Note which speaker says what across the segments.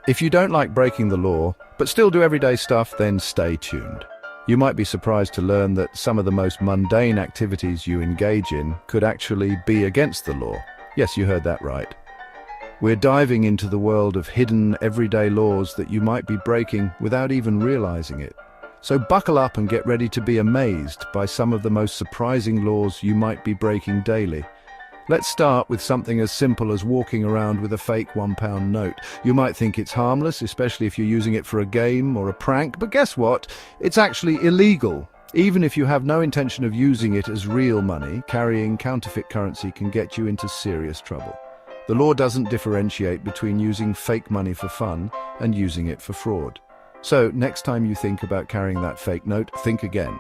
Speaker 1: If you don't like breaking the law, but still do everyday stuff, then stay tuned. You might be surprised to learn that some of the most mundane activities you engage in could actually be against the law. Yes, you heard that right. We're diving into the world of hidden, everyday laws that you might be breaking without even realizing it. So buckle up and get ready to be amazed by some of the most surprising laws you might be breaking daily. Let's start with something as simple as walking around with a fake £1 note. You might think it's harmless, especially if you're using it for a game or a prank, but guess what? It's actually illegal. Even if you have no intention of using it as real money, carrying counterfeit currency can get you into serious trouble. The law doesn't differentiate between using fake money for fun and using it for fraud. So next time you think about carrying that fake note, think again.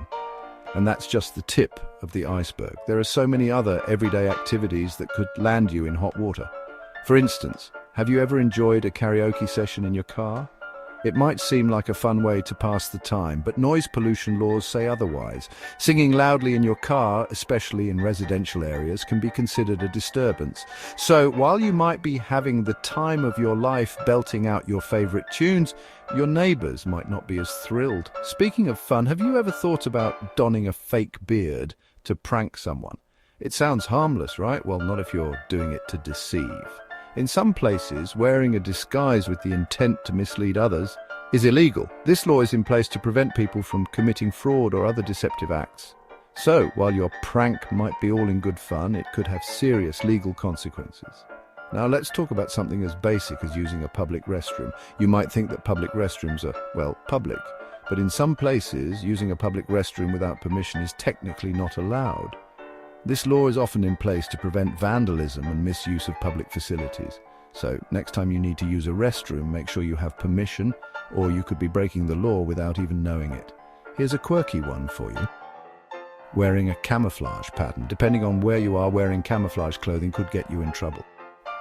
Speaker 1: And that's just the tip of the iceberg. There are so many other everyday activities that could land you in hot water. For instance, have you ever enjoyed a karaoke session in your car? It might seem like a fun way to pass the time, but noise pollution laws say otherwise. Singing loudly in your car, especially in residential areas, can be considered a disturbance. So while you might be having the time of your life belting out your favorite tunes, your neighbors might not be as thrilled. Speaking of fun, have you ever thought about donning a fake beard to prank someone? It sounds harmless, right? Well, not if you're doing it to deceive. In some places, wearing a disguise with the intent to mislead others is illegal. This law is in place to prevent people from committing fraud or other deceptive acts. So, while your prank might be all in good fun, it could have serious legal consequences. Now let's talk about something as basic as using a public restroom. You might think that public restrooms are, well, public, but in some places, using a public restroom without permission is technically not allowed. This law is often in place to prevent vandalism and misuse of public facilities. So, next time you need to use a restroom, make sure you have permission, or you could be breaking the law without even knowing it. Here's a quirky one for you. Wearing a camouflage pattern. Depending on where you are, wearing camouflage clothing could get you in trouble.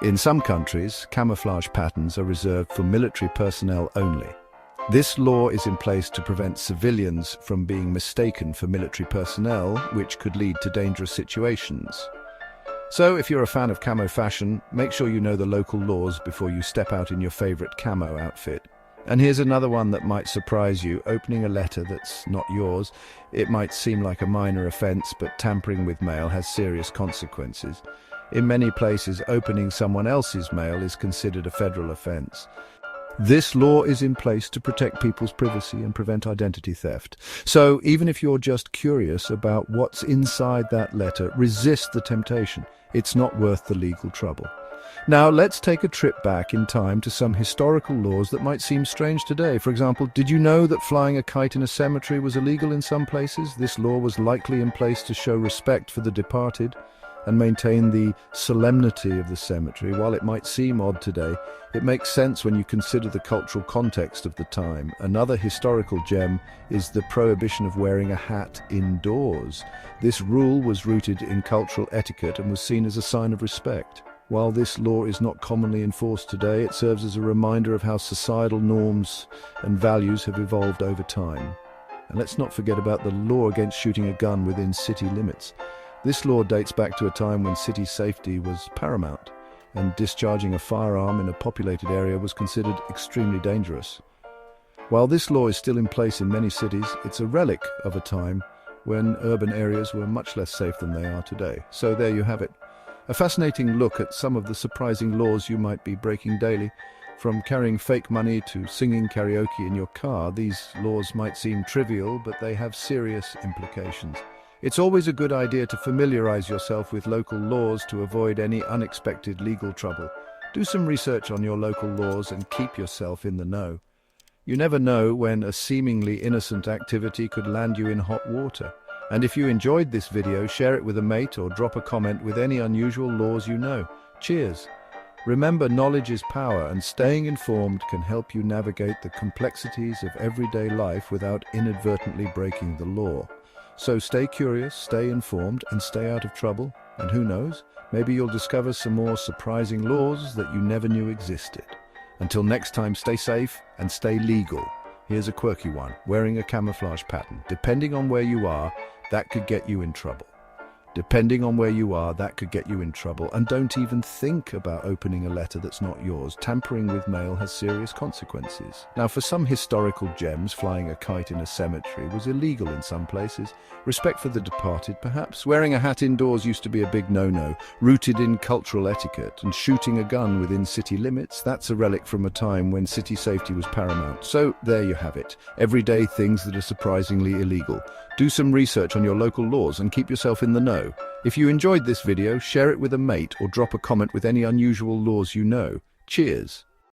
Speaker 1: In some countries, camouflage patterns are reserved for military personnel only. This law is in place to prevent civilians from being mistaken for military personnel, which could lead to dangerous situations. So, if you're a fan of camo fashion, make sure you know the local laws before you step out in your favorite camo outfit. And here's another one that might surprise you: opening a letter that's not yours. It might seem like a minor offense, but tampering with mail has serious consequences. In many places, opening someone else's mail is considered a federal offense. This law is in place to protect people's privacy and prevent identity theft. So even if you're just curious about what's inside that letter, resist the temptation. It's not worth the legal trouble. Now let's take a trip back in time to some historical laws that might seem strange today. For example, did you know that flying a kite in a cemetery was illegal in some places? This law was likely in place to show respect for the departed and maintain the solemnity of the cemetery. While it might seem odd today, it makes sense when you consider the cultural context of the time. Another historical gem is the prohibition of wearing a hat indoors. This rule was rooted in cultural etiquette and was seen as a sign of respect. While this law is not commonly enforced today, it serves as a reminder of how societal norms and values have evolved over time. And let's not forget about the law against shooting a gun within city limits. This law dates back to a time when city safety was paramount, and discharging a firearm in a populated area was considered extremely dangerous. While this law is still in place in many cities, it's a relic of a time when urban areas were much less safe than they are today. So there you have it. A fascinating look at some of the surprising laws you might be breaking daily. From carrying fake money to singing karaoke in your car, these laws might seem trivial, but they have serious implications. It's always a good idea to familiarize yourself with local laws to avoid any unexpected legal trouble. Do some research on your local laws and keep yourself in the know. You never know when a seemingly innocent activity could land you in hot water. And if you enjoyed this video, share it with a mate or drop a comment with any unusual laws you know. Cheers! Remember, knowledge is power, and staying informed can help you navigate the complexities of everyday life without inadvertently breaking the law. So stay curious, stay informed, and stay out of trouble. And who knows, maybe you'll discover some more surprising laws that you never knew existed. Until next time, stay safe and stay legal. Here's a quirky one: wearing a camouflage pattern. Depending on where you are, that could get you in trouble. Depending on where you are, that could get you in trouble. And don't even think about opening a letter that's not yours. Tampering with mail has serious consequences. Now, for some historical gems, flying a kite in a cemetery was illegal in some places. Respect for the departed, perhaps. Wearing a hat indoors used to be a big no-no, rooted in cultural etiquette. And shooting a gun within city limits, that's a relic from a time when city safety was paramount. So, there you have it. Everyday things that are surprisingly illegal. Do some research on your local laws and keep yourself in the know. If you enjoyed this video, share it with a mate or drop a comment with any unusual laws you know. Cheers!